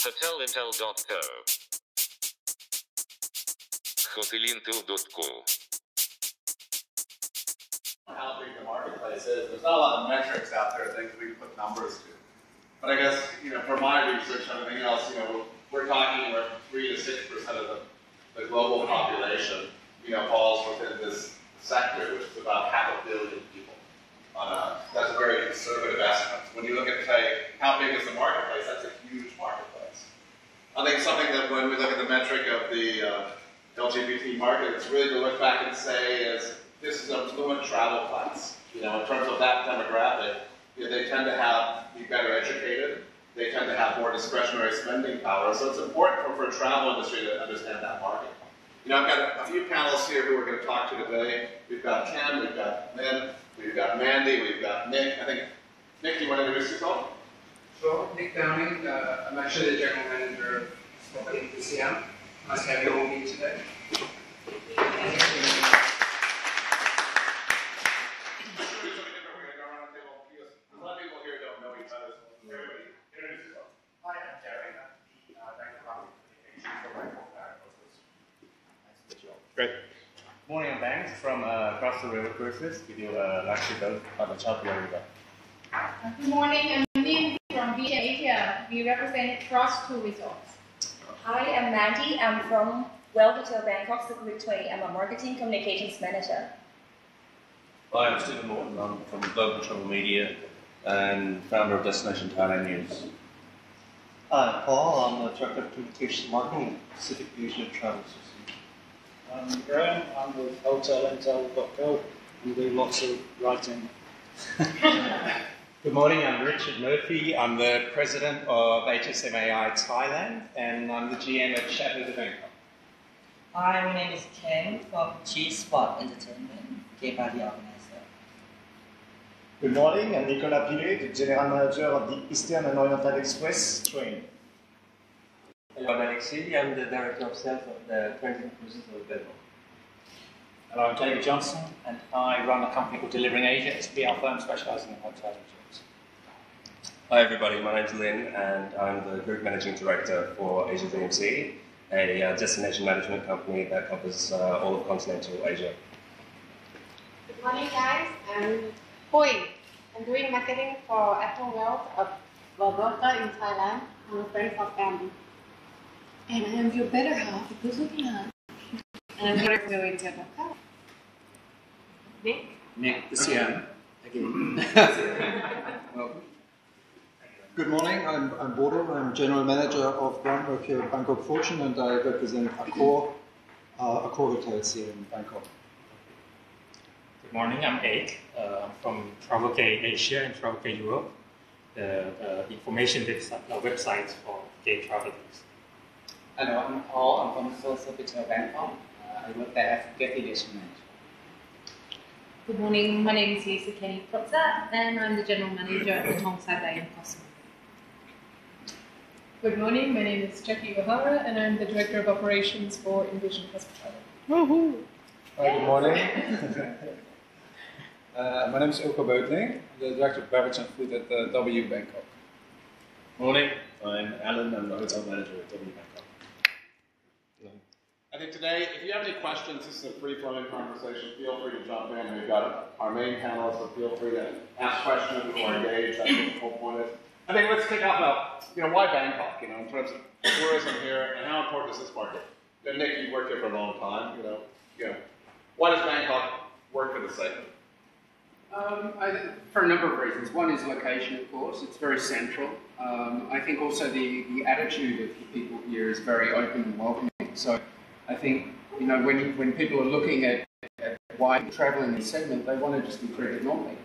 hotelintel.co. hotelintel.co. How big the marketplace is. There's not a lot of metrics out there, things we can put numbers to. But I guess, for my research and everything else, we're talking where 3 to 6% of the global population, falls within this sector, which is about 500 million people. That's a very conservative estimate. When you look at, say, how big is the marketplace, that's a huge marketplace. I think something that when we look at the metric of the LGBT market, it's really to look back and say is, this is a fluent travel class. In terms of that demographic, they tend to be better educated. They tend to have more discretionary spending power. So it's important for the travel industry to understand that market. I've got a few panelists here who we're going to talk to today. We've got Ken, we've got Lynn, we've got Mandy, we've got Nick. I think, Nick, do you want to introduce yourself? Sure, Nick Downing. I'm actually the General Manager of Property for Siam. Nice to have you all here today. Great. Morning, I'm Banks from across the river cruises. We do luxury boat on the Chalkaway River. Good morning, I'm Lynn from Vision Asia. We represent Cross Two Resorts. Hi, I'm Mandy. I'm from Wimintra Bangkok, Secretary. I'm a marketing communications manager. Hi, I'm Stephen Morton. I'm from Global Travel Media and founder of Destination Thailand News. Hi, Paul. I'm the Director of Communications Marketing at Pacific Asia Travel Association. I'm Graham. I'm with hotelintel.co. I'm doing lots of writing. Good morning, I'm Richard Murphy. I'm the President of HSMAI Thailand and I'm the GM of Chateau de Bangkok. Hi, my name is Ken from G Spot Entertainment, Gay Party Organizer. Good morning, I'm Nicolas Pilet, the General Manager of the Eastern and Oriental Express train. Hello, I'm Alexei. I'm the Director of Sales of the Transgender Cruises of Bangkok. Hello, I'm David Johnson, and I run a company called Delivering Asia. It's a PR firm specialising in hotel resorts. Hi everybody, my name's Lynn, and I'm the Group Managing Director for Asia DMC, a destination management company that covers all of continental Asia. Good morning guys, I'm Hui. I'm doing marketing for Apple Wealth of Wimintra in Thailand. I'm a friend of family. And I am your better half, the good looking half. And I'm here to Wimintra. Nick? Nick, the Siam, again. Welcome. Good morning, I'm Bodo. I'm General Manager of Groundwork here at Bangkok Fortune, and I represent Accor Hotels here in Bangkok. Good morning, I'm Ake. I'm from Travelgate Asia and Travelgate Europe, the information websites for gay travelers. Hello, I'm Paul. I'm from Social Hotel Bangkok. I work there as Guest Relation Manager. Good morning, my name is Lisa Kenny Protza, and I'm the General Manager at the Tong Sai Bay in Kosovo. Good morning, my name is Jackie O'Hara, and I'm the Director of Operations for Envision Hospitality. Woohoo! Hi, good morning. My name is Ilko Beutling, I'm the Director of Beverage and Food at W Bangkok. Morning, I'm Alan, I'm the Hotel Manager at W Bangkok. I think today, if you have any questions, this is a free-flowing conversation. Feel free to jump in. We've got our main panelists, so feel free to ask questions or engage. That's what the whole point is. I think let's kick off about, why Bangkok, in terms of tourism here, and how important is this market? Nick, you've worked here for a long time, why does Bangkok work for the segment? For a number of reasons. One is location, of course. It's very central. I think also the attitude of the people here is very open and welcoming. So I think, when people are looking at why travel in this segment, they want to just be treated normally.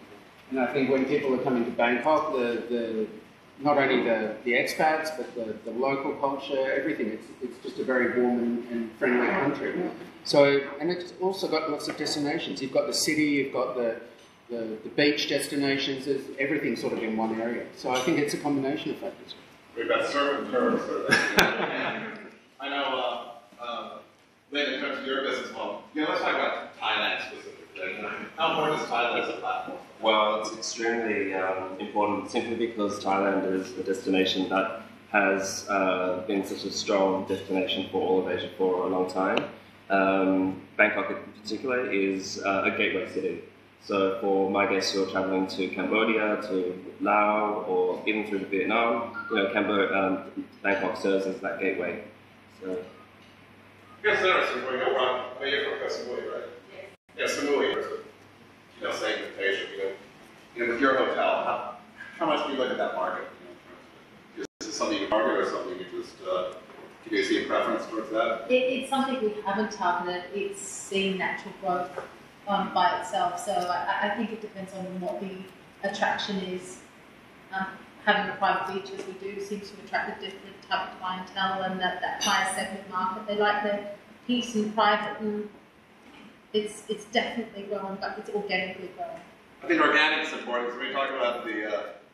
And I think when people are coming to Bangkok, not only the expats, but the local culture, everything, it's just a very warm and friendly country. So, and it's also got lots of destinations. You've got the city, you've got the beach destinations, there's everything sort of in one area. So I think it's a combination of factors. We've got surf and turf. I know, Lynn, in terms of your business model, let's talk about Thailand specifically. How important is Thailand as a platform? Well, it's extremely important simply because Thailand is a destination that has been such a strong destination for all of Asia for a long time. Bangkok in particular is a gateway city. So for my guests who are traveling to Cambodia, to Laos, or even through to Vietnam, Bangkok serves as that gateway. So. Yes, there are some going on. Oh, you're from Samui, right? Yes. Yeah, Samui, same invitation. With your hotel, how much do you look at that market? Is this something you target or something you just, do you see a preference towards that? It's something we haven't targeted. It's seeing natural growth by itself. So I think it depends on what the attraction is. Having a private beach, as we do, seems to attract a different type of clientele, and that higher segment market. They like the peace and private, and it's definitely growing, but it's organically growing. I think organic is important. So when we talk about the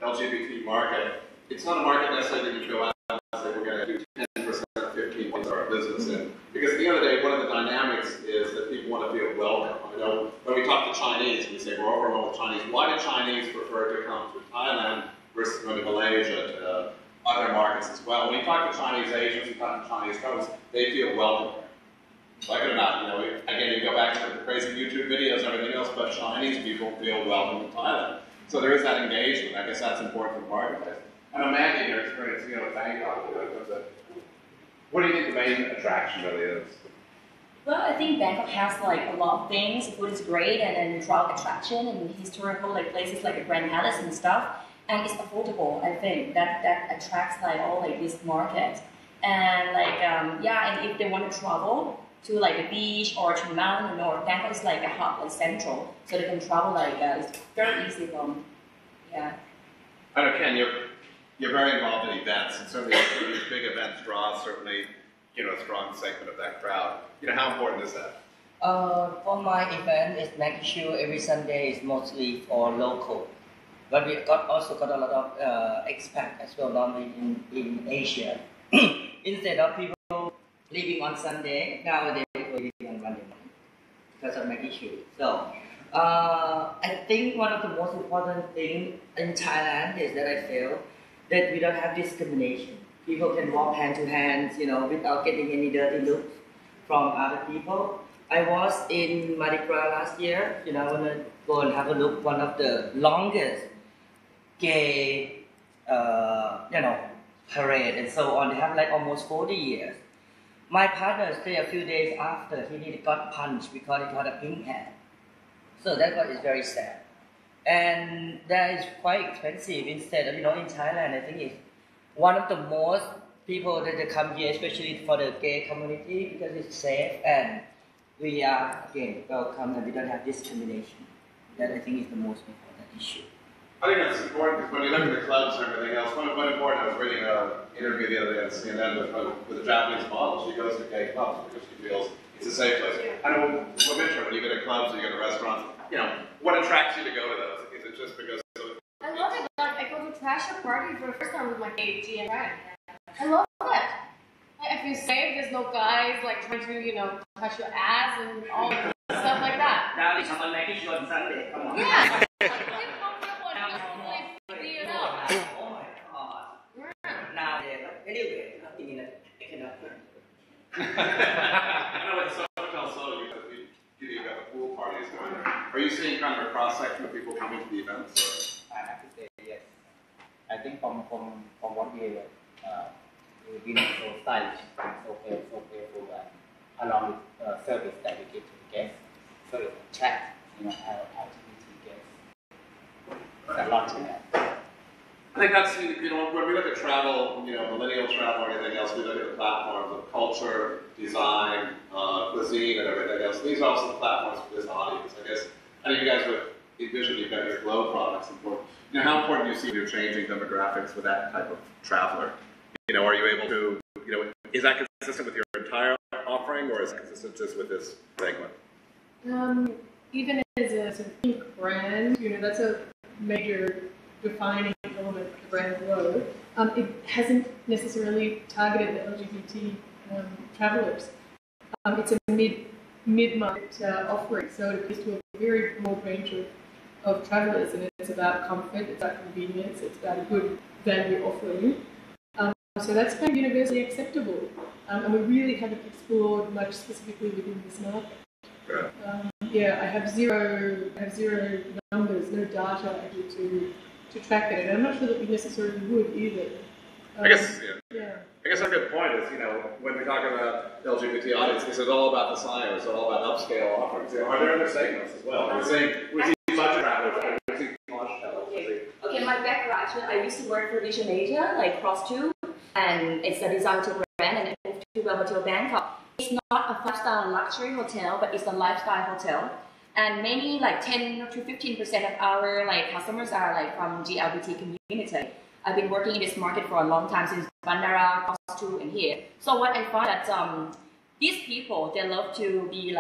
LGBT market, it's not a market necessarily that you go out and say we're going to do 10% or 15% of our business in. Because at the end of the day, one of the dynamics is that people want to feel welcome. When we talk to Chinese, we say we're overwhelmed with Chinese. Why do Chinese prefer to come to Thailand versus going to Malaysia, to other markets as well? When we talk to Chinese Asians, we talk to Chinese folks, they feel welcome there. Like it or not, again, you go back to the crazy YouTube videos and everything else, but Chinese people feel welcome in Thailand. So there is that engagement. I guess that's important for the marketplace. And Amanda, in your experience, with Bangkok, what do you think the main attraction really is? Well, I think Bangkok has a lot of things. Food is great, and then crowd attraction and historical places like the Grand Palace and stuff. And it's affordable. I think that attracts all this market. And and if they want to travel to the beach or to mountain, or Bangkok is a hub, central, so they can travel it's very easy from I know, Ken, you're very involved in events, and certainly these big events draw certainly a strong segment of that crowd. How important is that? For my event, it's making sure every Sunday is mostly for local. But we also got a lot of expats as well, normally in Asia. Instead of people leaving on Sunday, nowadays we're leaving on Monday morning because of making sure. So I think one of the most important things in Thailand is that I feel that we don't have discrimination. People can walk hand to hand, without getting any dirty looks from other people. I was in Mardi Gras last year. I want to go and have a look. One of the longest gay, parade and so on. They have almost 40 years. My partner stayed a few days after he got punched because he got a pink hair. So that is very sad. And that is quite expensive. Instead of, in Thailand, I think it's one of the most people that they come here, especially for the gay community, because it's safe and we are, again, welcome and we don't have discrimination. That I think is the most important issue. I think that's important because when you look at the clubs and everything else, one important, I was reading an interview the other day on CNN with a Japanese model. She goes to gay clubs because she feels it's a safe place. I know, Wimintra, when you go to clubs or you go to restaurants, what attracts you to go to those? Is it just because I love it. I go to Tasha party for the first time with my GM friend. I love it. I feel safe. There's no guys trying to, touch your ass and all stuff like that. Now it's on making sure on Sunday. Come on. Yeah. Oh my God. Now anyway, nothing in it. I know with Sofitel Soto, you've got the pool parties going on. Are you seeing kind of a cross-section of people coming to the events? I have to say yes. I think from what we've been so stylish and so playful, along with service that we give to the guests, so it attracts our LGBT guests. There's a lot to that. I think that's, when we look at travel, millennial travel or anything else, we look at the platforms of culture, design, cuisine, and everything else. These are also the platforms for this audience, I guess. I know you guys would envision you've got your Glow products important. How important do you see your changing demographics with that type of traveler? Are you able to, is that consistent with your entire offering, or is it consistent just with this segment? Even as a sort of pink brand, that's a major defining element of the brand Glow. It hasn't necessarily targeted the LGBT travelers. It's a mid-market offering, so it appeals to a very broad range of travelers, and it's about comfort, it's about convenience, it's about a good value offering. So that's kind of universally acceptable, and we really haven't explored much specifically within this market. Yeah, I have zero numbers, no data actually to track it, and I'm not sure that we necessarily would either. I guess a good point is, when we talk about LGBT audience, is it all about the sign or is it all about upscale offerings? Are there other segments as well? We're seeing budget travelers, we're seeing launch travelers. Okay, my background actually, I used to work for Vision Asia, like Cross2, and it's a design hotel brand, and I moved to Hotel Bangkok. It's not a 5-star luxury hotel, but it's a lifestyle hotel. And many, like 10 to 15% of our customers are from LGBT community. I've been working in this market for a long time, since Bandara, Cross2, and here. So what I find that these people, they love to be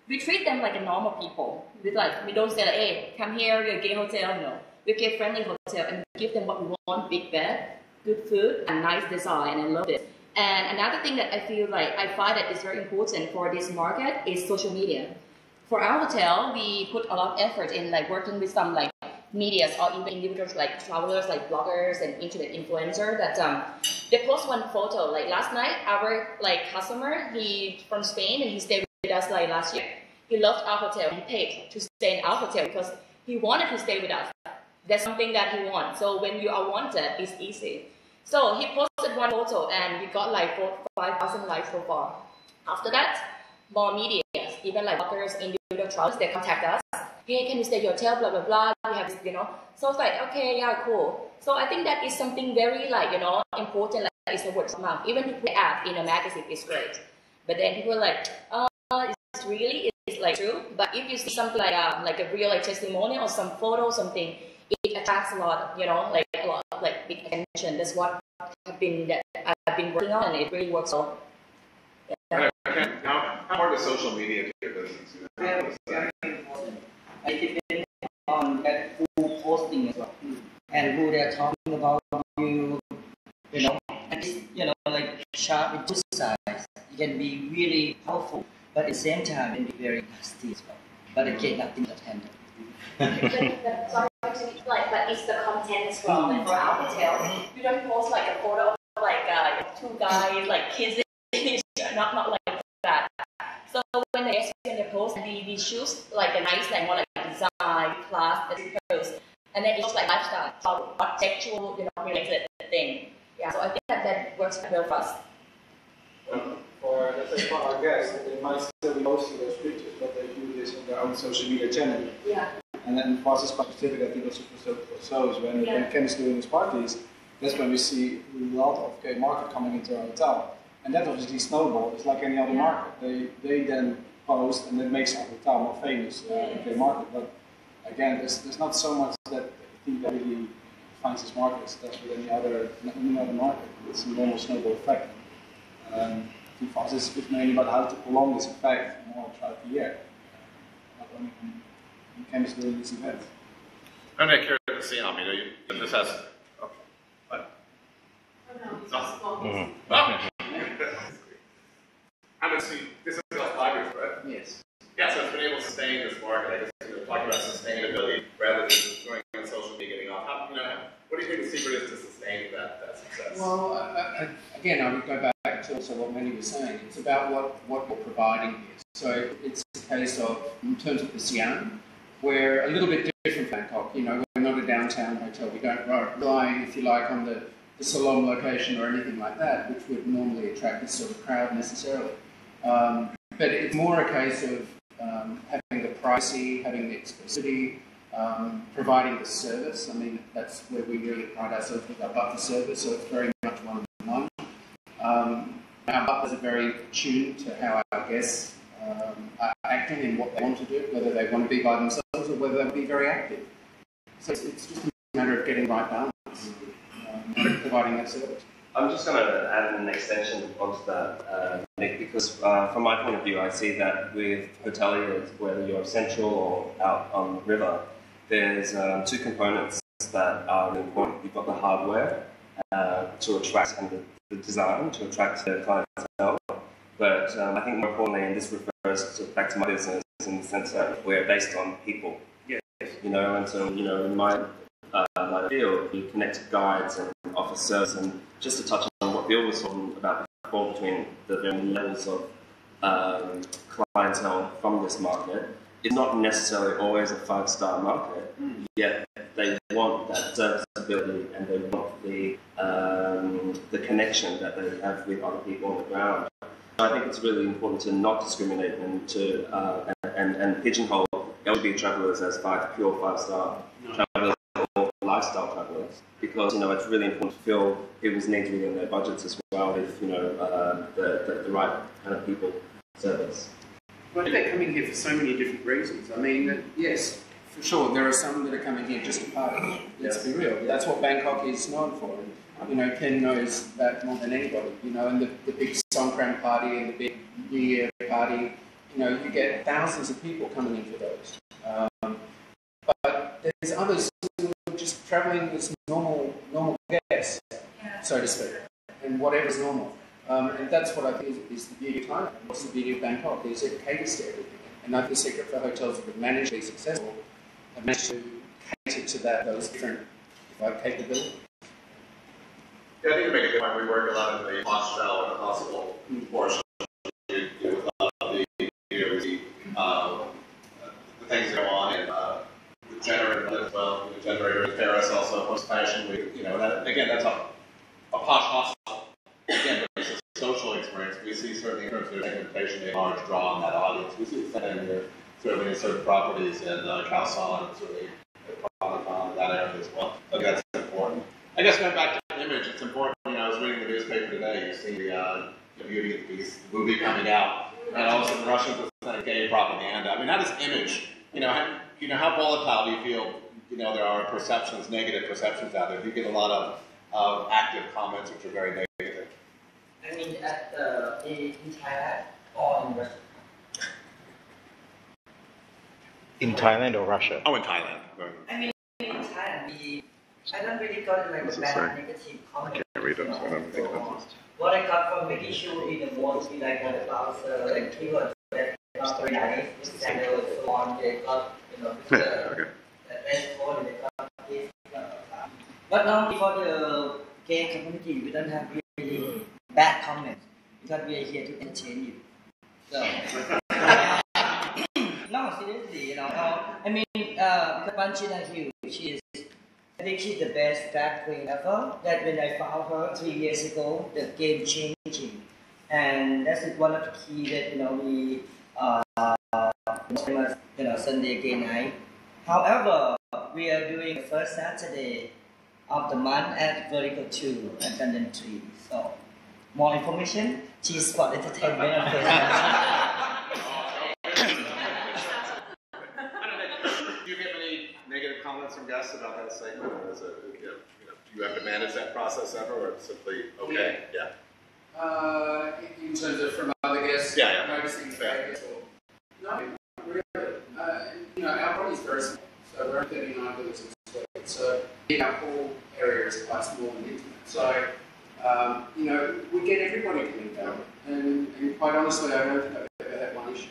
we treat them like a normal people. We don't say hey, come here, we're a gay hotel. No, we're a gay-friendly hotel, and we give them what we want: big bed, good food, and nice design. And I love it. And another thing that I feel I find that is very important for this market is social media. For our hotel, we put a lot of effort in working with some medias or even individuals travelers, bloggers and internet influencers that they post one photo. Last night, our customer, he from Spain and he stayed with us last year. He loved our hotel. He paid to stay in our hotel because he wanted to stay with us. That's something that he wants. So when you are wanted, it's easy. So he posted one photo and we got 5,000 likes so far. After that, more media, even bloggers, individual travelers, they contact us. Hey, can you stay at your hotel, blah, blah, blah, we have this, So it's okay, yeah, cool. So I think that is something very, important, it's a word of mouth. Even if we add in a magazine, it's great. But then people are it's really, it's true. But if you see something like a real testimonial or some photo, something, it attracts a lot, a lot of big attention. That's what I've been working on, and it really works well. Yeah. Okay. How important is social media to your business? It depends on that who posting as well, and who they're talking about you, and it's, sharp in two sides. It can be really powerful, but at the same time, it can be very nasty as well. But again, nothing that handle. But it's the content as well. For our hotel, you don't post a photo of two guys kissing, not like that. So when they post, we choose a nice more design, class, and post, and then it looks lifestyle, not sexual, related thing. Yeah, so I think that works well for us. For let's say for our guests, they might still be posting those pictures, but they do this on their own social media channel. Yeah. And then for us, it's quite specific. I think also for shows when Ken is doing his parties, that's when we see a lot of gay market coming into our hotel. And that obviously snowballs. It's like any other market. They then post, and it makes our hotel more famous in the market. But again, there's not so much that I think that really finds this market as with any other market. It's a normal snowball effect. I think for us, it's mainly about how to prolong this effect more throughout the year. Not only when Ken is doing this event. I'm curious to see how this has. This is about 5 years, right? Yes. Yeah, so it's been able to sustain this market. I guess talking about sustainability rather than just going on social media getting off. What do you think the secret is to sustain that success? Well, again, I would go back to also what Manny was saying. It's about what we're providing here. So it's a case of, in terms of the Siam, we're a little bit different from Bangkok. We're not a downtown hotel. We don't rely, if you like, on the salon location or anything like that, which would normally attract this sort of crowd necessarily. But it's more a case of having the privacy, having the exclusivity, providing the service. I mean, that's where we really pride ourselves with our butler service, so it's very much one-on-one. Our butlers are very tuned to how our guests are acting and what they want to do, whether they want to be by themselves or whether they want to be very active. So it's just a matter of getting the right balance, providing that service. I'm just going to add an extension onto that, Nick, because from my point of view, I see that with hoteliers, whether you're central or out on the river, there's two components that are important. You've got the hardware to attract and the design to attract the clientele, but I think more importantly, and this refers back to my business in the sense that we're based on people. Yes. And so in my field, we connect to guides and offer service, and just to touch on Phil was talking about the fall between the different levels of clientele from this market. It's not necessarily always a 5-star market, yet they want that serviceability and they want the connection that they have with other people on the ground. So I think it's really important to not discriminate and to and pigeonhole LGBT travellers as pure 5-star travellers or lifestyle travellers, because it's really important to fill people's needs within their budgets as well with the right kind of people service. Well, they're coming here for so many different reasons. I mean, yes, for sure, there are some that are coming here just to party. Let's be real. That's what Bangkok is known for. Ken knows that more than anybody. And the big Songkran party and the big New Year party, you get thousands of people coming in for those. But there's others who are just travelling as normal guests, so to speak, and whatever's normal. And that's what I think is the beauty of Thailand. What's the beauty of Bangkok is it caters to everything. And I think the secret for hotels that have managed to be successful have managed to cater to those different capabilities. Yeah, I think you make a good point. We work a lot in the hostel and the hospital portion. We do with a lot of the things that go on in the generator as well. The generator in Paris also hosts fashion week. Again, that's a posh hostel. Again, it's a social experience. We see certainly in terms of segmentation, a large draw on that audience. We see the same here, certainly in certain properties in Khao San and certainly in that area as well. I think that's important. I guess going back to image, it's important. I was reading the newspaper today. You see the Beauty and the Beast movie coming out, and also the Russians are saying gay propaganda. I mean, that is image. How volatile do you feel? There are perceptions, negative perceptions out there. Do you get a lot of active comments which are very negative? I mean, in Thailand or in Russia? In Thailand or Russia? Oh, in Thailand. I mean, in Thailand, I don't really got like a bad negative comment. I can't read them, so I don't think that's what I got from making sure in the most be like about keywords that not very nice, and so on. They got the best code, they got this. But now for the gay community, we don't have really bad comments because we are here to entertain you. So no, seriously, I mean, because Banchina Hill, I think she's the best drag queen ever. That when I found her 3 years ago, the game changing, and that's one of the key that we Sunday gay night. However, we are doing the first Saturday of the month at Vertical 2 and London 3. So more information, G-Spot Entertainment on Facebook. Do you get many negative comments from guests about that segment, or is it, do you have to manage that process ever, or it's simply okay? Yeah. In terms of from other guests, noticing Vegas or no, not really. Our body is very small, so we're 39 villages square. So our whole area is quite small and intimate. So we get everybody coming down, and quite honestly, I don't think I've ever had one issue.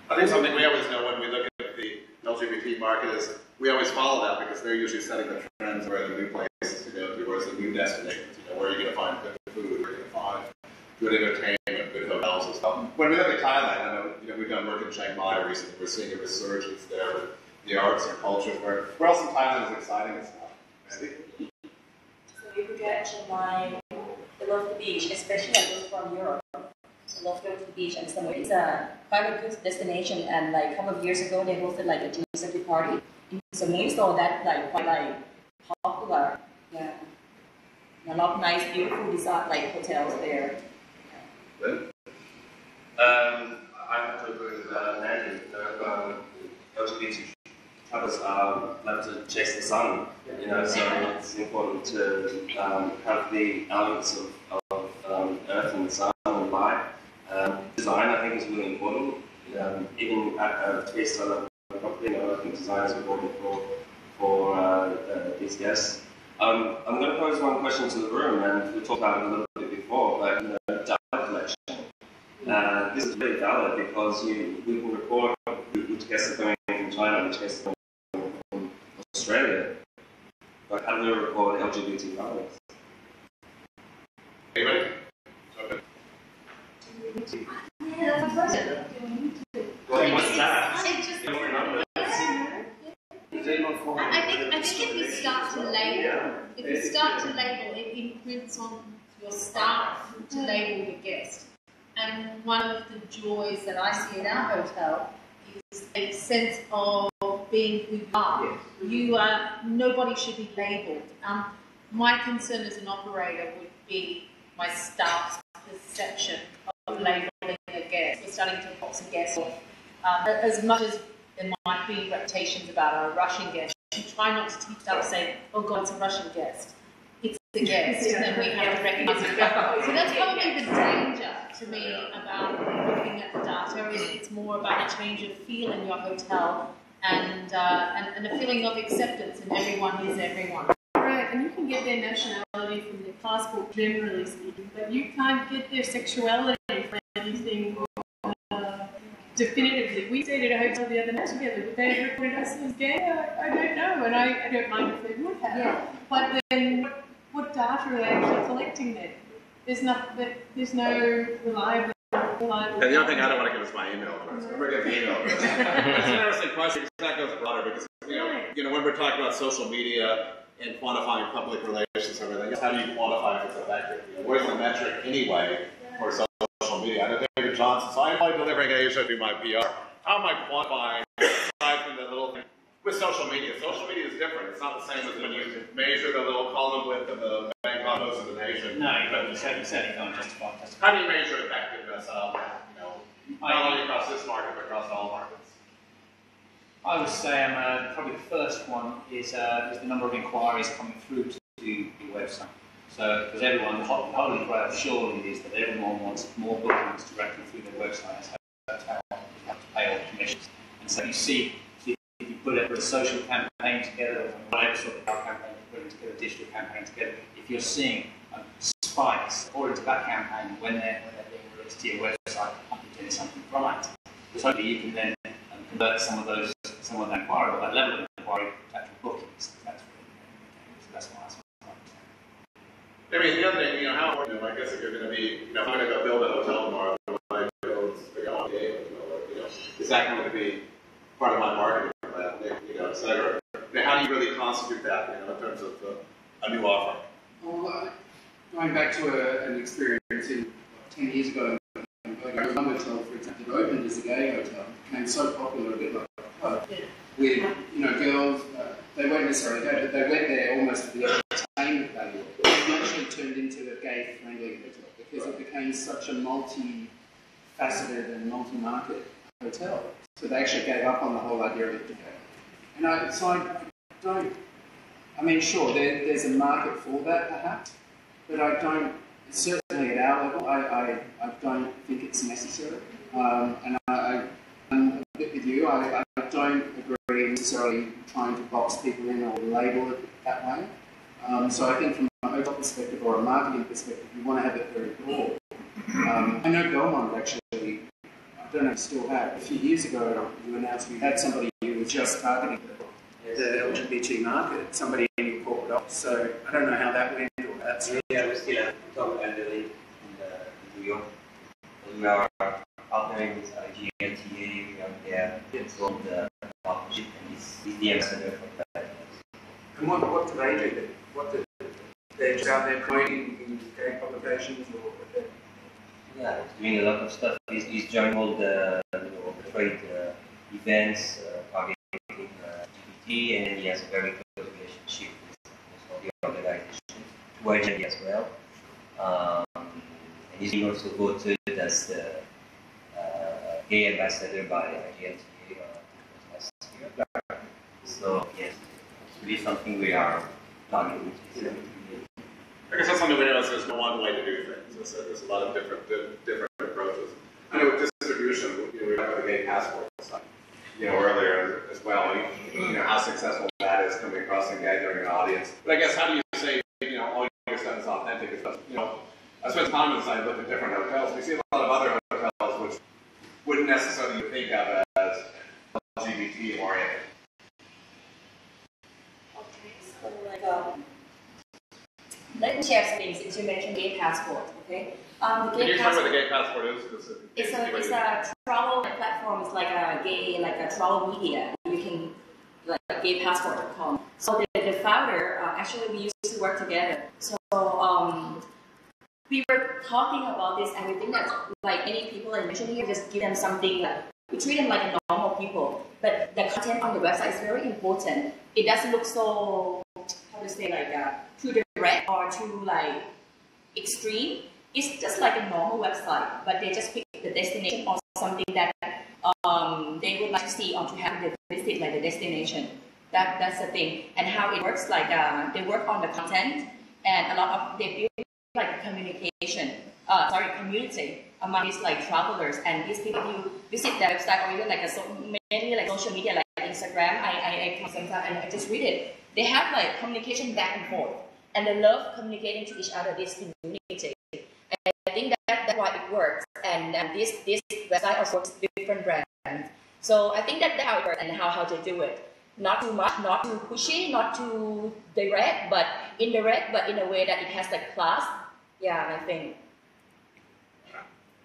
I think something we always know when we look at the LGBT market is we always follow that because they're usually setting the trends where the new places to go to, where's the new destinations, where are you going to find good food, where are you going to find good entertainment, good hotels and stuff. When we look at Thailand, I know we've done work in Chiang Mai recently, we're seeing a resurgence there with the arts and culture, where else in Thailand is exciting and stuff. So you could get Chiang Mai, they love the beach, especially those from Europe. I love going to the beach, and somewhere it's a quite a good destination. And like a couple of years ago, they hosted like a G70 party in Samui, so that's like quite popular. Yeah, and a lot of nice, beautiful design hotels there. Good. I have to agree with Nancy. LGBT travelers love to chase the sun, so it's important to have the elements of earth and the sun and light. Design, I think, is really important. Even at a 3-star level property, I think design is important for these guests. I'm going to pose one question to the room, and we talked about it a little bit before, but data collection. This is really valid because we can record which guests are coming from China, which guests are coming from Australia. But how founder for LGBT rights. Anybody? Yeah, that's a question. What's that? I think if you start to label, it imprints on your staff to label the guest. And one of the joys that I see in our hotel is a sense of being who you are. Nobody should be labelled. My concern as an operator would be my staff's perception of labelling a guest. We're starting to box a guest off. As much as there might be reputations about a Russian guest, you try not to start saying, oh God, it's a Russian guest. It's a guest, and we have to recognise it. So that's probably the danger to me about looking at the data. It's more about a change of feel in your hotel and a feeling of acceptance, and everyone is everyone. Right, and you can get their nationality from their passport, generally speaking, but you can't get their sexuality from anything definitively. We stayed at a hotel the other night together. Would they have reported us as gay? I don't know, and I don't mind if they would have. Yeah. But then, what data are they actually collecting then? There's no reliable. And the other thing, I don't want to give us my email address. I'm going to get the email address. It's an interesting question because that goes broader because, when we're talking about social media and quantifying public relations and everything, how do you quantify if it's effective? Where's the metric anyway for social media? I know David Johnson, so I'm delivering Asia through my PR. How am I quantifying, aside from the little thing, with social media? Social media is different. It's not the same as when you measure the little column width of the Bangkok most of the nation. No, you certainly can't justify it. How do you measure effectiveness not only across this market, but across all markets? I would say probably the first one is the number of inquiries coming through to the website. So, because everyone, the holy grail surely is that everyone wants more bookings directly through their website as hotel. You have to pay all the commissions. And so you see, if you put a social campaign together, or whatever sort of campaign you're putting together, digital campaign together, if you're seeing spikes according to that campaign when they're being released to your website, you're doing something right. Because hopefully you can then convert some of that inquiry, or that level of inquiry, to actual bookings. That's really so that's why I I mean, the other thing, how important, I guess if you're going to be, if I'm going to go build a hotel tomorrow, is that going to be part of my marketing plan, et cetera? How do you really constitute that, in terms of a new offer? Well, going back to an experience 10 years ago, One Hotel, for example, opened as a gay hotel, became so popular, a bit like a pub, with girls. They weren't necessarily gay, but they went there almost for the entertainment value. It actually turned into a gay-friendly hotel because it became such a multi-faceted and multi-market hotel. So they actually gave up on the whole idea of it. And I don't. I mean, sure, there's a market for that, perhaps, but I don't. Certainly at our level, I don't think it's necessary. And I'm a bit with you. I don't agree necessarily trying to box people in or label it that way. So I think from a hotel perspective or a marketing perspective, you want to have it very broad. I know Belmont actually, I don't know if you still have, a few years ago you announced you had somebody who was just targeting the LGBT market, somebody in your corporate office. So I don't know how that went or that's... Yeah, we still have top elderly in New York. We are partnering with LGBT, we are there from the partnership, and he's the ambassador for that. And what do they do? What do they just out there promoting in gay publications or what they? Yeah, he's doing a lot of stuff. He's joining all the trade events targeting LGBT, and he has a very close relationship with all the organizations, YGB as well. And he's been also voted as the gay ambassador by LGBT last year. So yes, it's really something we are targeting. I guess that's something we know is there's no one way to do things. There's a lot of different approaches. I know with distribution, we were talking about the gay passport stuff, earlier as well. How successful that is coming across and gathering an audience. But I guess how do you say, all your stuff is authentic? I spent time inside and looked at different hotels. We see a lot of other hotels which wouldn't necessarily think of as LGBT oriented. Okay, so things is you mentioned gay passport, okay? The Can gay you explain what the passport, gay passport is specifically? it's a travel platform. It's like a gay, like a travel media. You can like gaypassport.com. So the founder, actually we used to work together. So we were talking about this, and we think that like any people I mentioned here, just give them something like, we treat them like normal people, but the content on the website is very important. It doesn't look so, how to say, like too direct or too like extreme. It's just like a normal website, but they just pick the destination or something that they would like to see or to have the visit, like the destination. That's the thing. And how it works, like they work on the content, and a lot of they build like communication, community among these like travelers, and these people who visit their website or even like mainly like social media like Instagram. I sometimes and I just read it. They have like communication back and forth, and they love communicating to each other. This community. I think that's why it works, and this website also works with different brands. So I think that's how it works and how to do it. Not too much, not too pushy, not too direct, but indirect, but in a way that it has like class. Yeah, I think.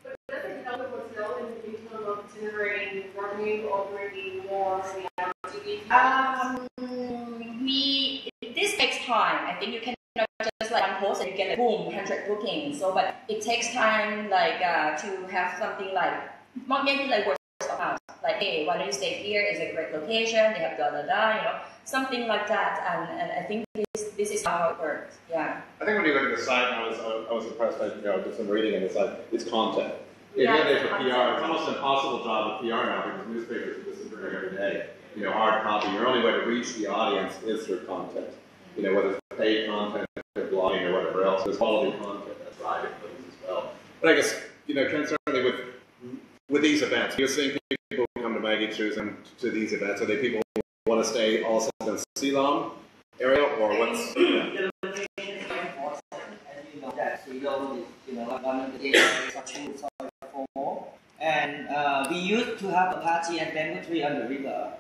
But does it help with what's known in terms of generating revenue or bringing more LGBT? This takes time. I think you can just like one post and you get like boom, 100 bookings. So, but it takes time like to have something like maybe like word of mouth. Like, hey, why don't you stay here? It's a great location. They have something like that. And I think this is how it works. Yeah. I think when you look at the site, I was impressed. I did some reading on the site. It's content. Yeah, At the end of the day, for PR, it's almost an impossible job of PR now because newspapers are disappearing every day. Hard copy. Your only way to reach the audience is through content. Whether it's paid content or blogging or whatever else, there's quality content that's driving things as well. But I guess, certainly with these events, you're seeing people come to Maggie Choose and to these events. Are they people who want to stay also in the Siam area, or what's? The location is very important, as you know that Siam is, one of the areas of choose for more. And we used to have a party at Bangkok on the river.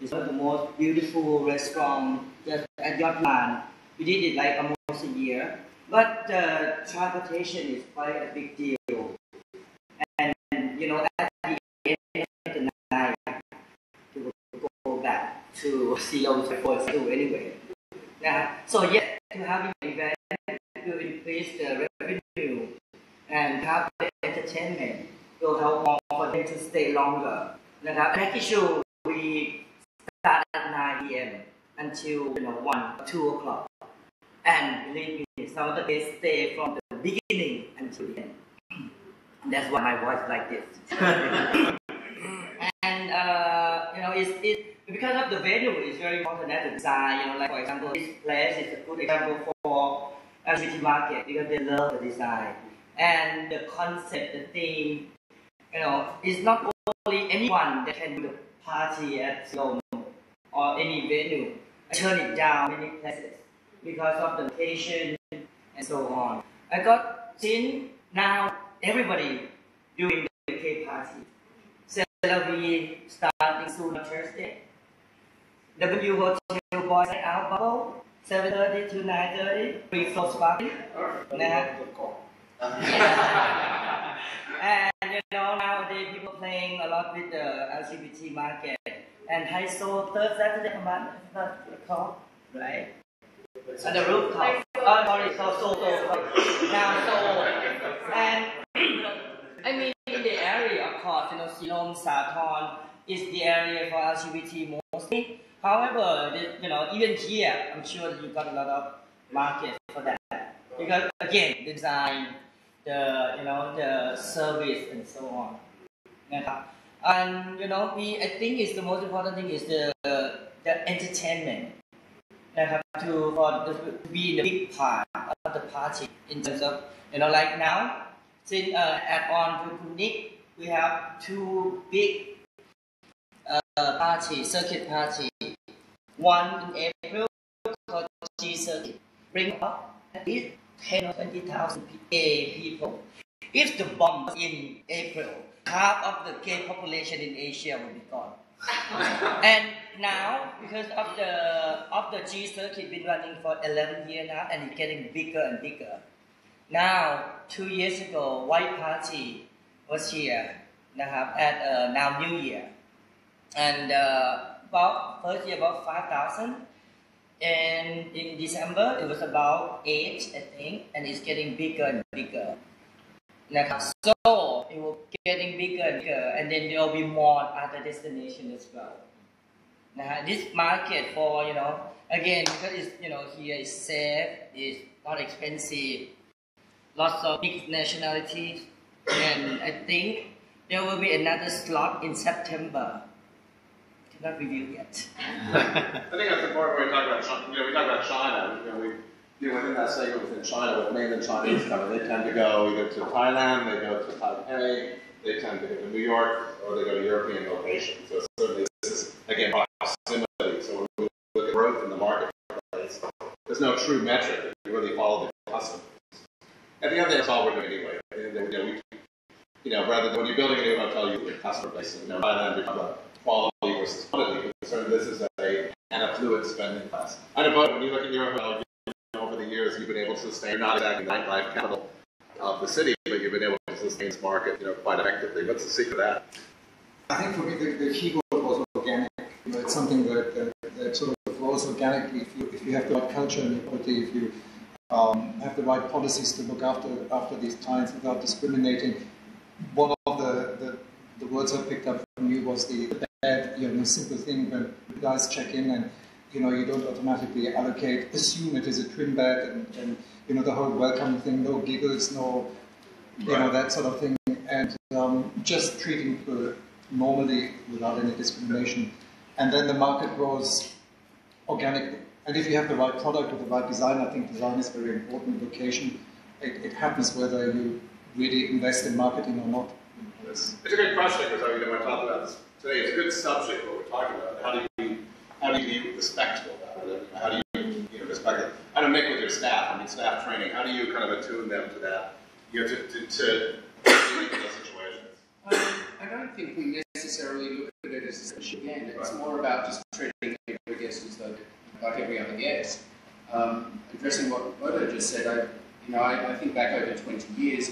It's one of the most beautiful restaurants just at Yachtland. We did it like almost a year, but the transportation is quite a big deal. And at the end of the night, to go back to Siam for school anyway. So yes, to have an event will increase the revenue and have the entertainment will help more for them to stay longer. Making sure we start at 9 p.m. until 1 or 2 o'clock. And believe me, some of the guests stay from the beginning until the end. That's why my voice like this. And it's because of the venue is very important at the design. Like for example, this place is a good example for LGBT market because they love the design and the concept, the theme. It's not only anyone that can do the party at Siam or any venue. I turn it down many places because of the location and so on. I got seen now everybody doing the K party. We starting soon on Thursday. W Hotel Boys Night Out Bubble, 7:30 to 9:30. Free flow sparkling. And nowadays people playing a lot with the LGBT market. And high soul third Saturday of the month, right? On the rooftop. Oh, sorry, so. Now, and I mean, in the area, of course, Siam, Sathon is the area for LGBT mostly. However, even here, I'm sure that you got a lot of market for that. Because again, the design, the service, and so on. And I think is the most important thing is the entertainment. To be in the big part of the party in terms of like now, since add on to Nick, we have 2 big parties, circuit party. One in April called G Circuit, bring up at least 10 or 20,000 gay people. If the bomb was in April, half of the gay population in Asia will be gone. And now, because of the G Circuit been running for 11 years now, and it's getting bigger and bigger, Now, 2 years ago, White Party was here at now New Year. And first year about 5,000. And in December, it was about 8, I think, and it's getting bigger and bigger. So it will getting bigger and bigger, and then there will be more other destinations as well. This market for, again, because it's, here is safe, it's not expensive, lots of big nationalities, and I think there will be another slot in September. Cannot review yet. I think that's important when we talk about China. We talk about China. We within that segment within China, with mainland Chinese coming, they tend to go either to Thailand, they go to Taipei, they tend to go to New York, or they go to European locations. So certainly this is, again, proximity. So when we look at growth in the marketplace, there's no true metric if you really follow the customers. At the end of the day, that's all we're doing anyway. Rather than when you're building a new hotel, you look at customer base. Thailand, we talk about quality versus quantity. Certainly this is an affluent spending class. I know, but when you look at your hotel, over the years, you've been able to sustain, you're not exactly the nightlife capital of the city, but you've been able to sustain this market, quite effectively. What's the secret of that? I think for me, the key word was organic. It's something that sort of grows organically if you have the right culture in your property, if you have the right policies to look after these clients without discriminating. One of the words I picked up from you was the bad, simple thing when guys check in and you don't automatically assume it is a twin bed and the whole welcome thing, no giggles, no, that sort of thing, and just treating people normally without any discrimination. And then the market grows organically. And if you have the right product or the right design, I think design is very important, location. It happens whether you really invest in marketing or not. It's a great question because when I talk about this today, it's a good subject what we're talking about. How do you be respectful about it? How do you respect it? How to make with your staff? Staff training. How do you kind of attune them to that? To deal with those situations. I don't think we necessarily look at it as again. It's more about just treating every guest as though like every other guest. Addressing what Odo just said, I think back over 20 years.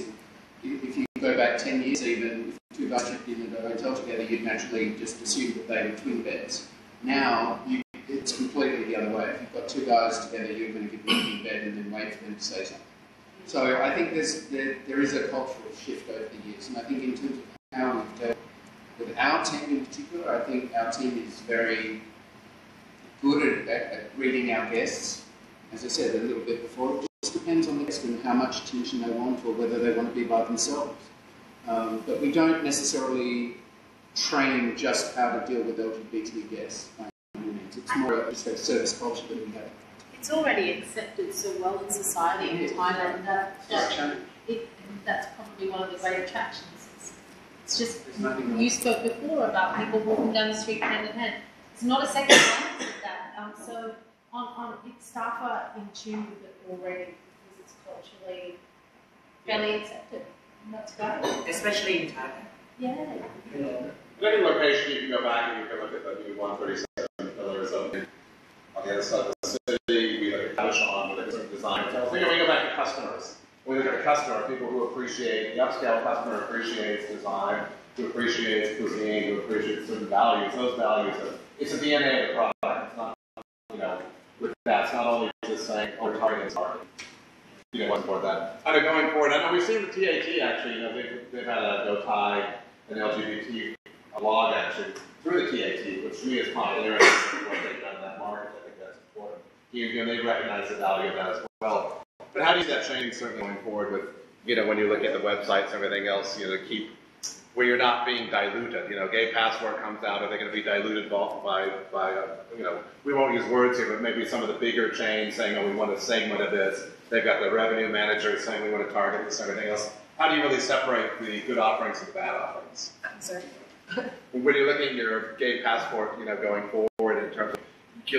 If you go back 10 years even, if two guys checked in at a hotel together, you'd naturally just assume that they were twin beds. Now, it's completely the other way. If you've got two guys together, you're going to give them a twin bed and then wait for them to say something. So I think there is a cultural shift over the years, and I think in terms of how we've dealt with our team in particular, I think our team is very good at reading our guests. As I said a little bit before, it just depends on the guest and how much attention they want or whether they want to be by themselves. But we don't necessarily train just how to deal with LGBT guests. It's more just a service culture that we have. It's already accepted so well in society in Thailand that that's probably one of the great attractions. It's just, you spoke before about people walking down the street hand in hand. It's not a second glance at that. So staff are in tune with it already because it's culturally fairly accepted. And that's great. Especially in Thailand. Yeah. Any location you can go back and you can look at the new 137 pillars on the other side of the city. We look at Kaohsiung, we look at certain design. So we go back to customers. We look at the customer, people who appreciate, the upscale customer appreciates design, who appreciates cuisine, who appreciates certain values. Those values, it's the DNA of the product. It's not, with that, it's not only just saying, oh, we're targeting this market. What's more that. I know going forward, I know we've seen the TAT actually, they've had a Go Thai, an LGBT blog actually, through the TAT, which to me is pioneering what they've done in that market. I think that's important. They recognize the value of that as well. But how do you see that change certainly going forward with, when you look at the websites and everything else, to keep where you're not being diluted. Gay passport comes out, are they going to be diluted by we won't use words here, but maybe some of the bigger chains saying, oh, we want a segment of this. They've got the revenue managers saying we want to target this and everything else. How do you really separate the good offerings from the bad offerings? I'm sorry. When you're looking at your gay passport, going forward in terms of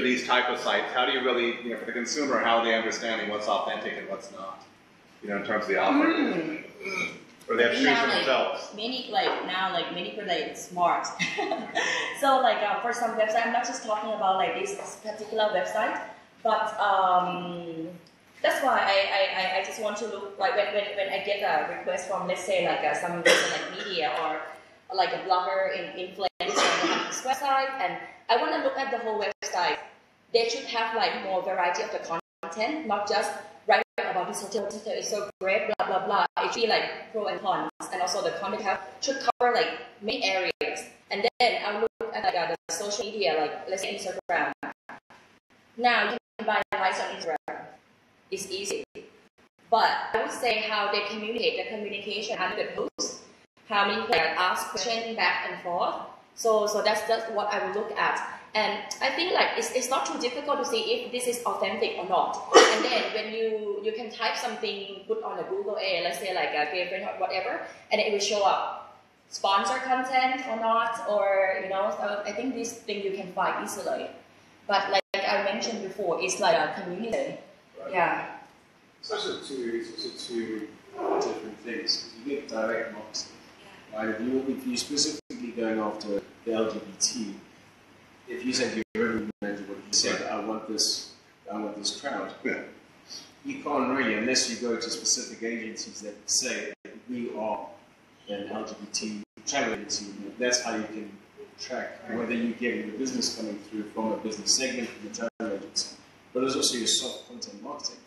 these type of sites, how do you really, for the consumer, how are they understanding what's authentic and what's not? In terms of the offering. Or they have to choose for themselves. Many people smart. So for some websites, I'm not just talking about this particular website, but that's why I just want to look like when I get a request from, let's say, like some like media or like a blogger influencer, they have this website, and I want to look at the whole website. They should have like more variety of the content, not just write about this hotel is so great, blah blah blah. It should be like pro and cons, and also the content should cover like many areas. And then I'll look at like the social media, like let's say Instagram. Now you can buy likes on Instagram. It's easy, but I would say how they communicate, the communication, how many posts, how many people ask questions back and forth. So that's what I will look at. And I think like it's not too difficult to see if this is authentic or not. And then when you can type something, put on a Google, let's say like a gay friend or whatever, and it will show up sponsor content or not, or you know. So I think this thing you can find easily. But like I mentioned before, it's like a community. Right. Yeah. It's also two different things. You get direct marketing. Right? If you're specifically going after the LGBT, if you said you're already what you said, I want this crowd. Yeah. You can't really, unless you go to specific agencies that say we are an LGBT travel agency. That's how you can track whether you're getting the business coming through from a business segment from the travel agency. But there's also your soft content marketing,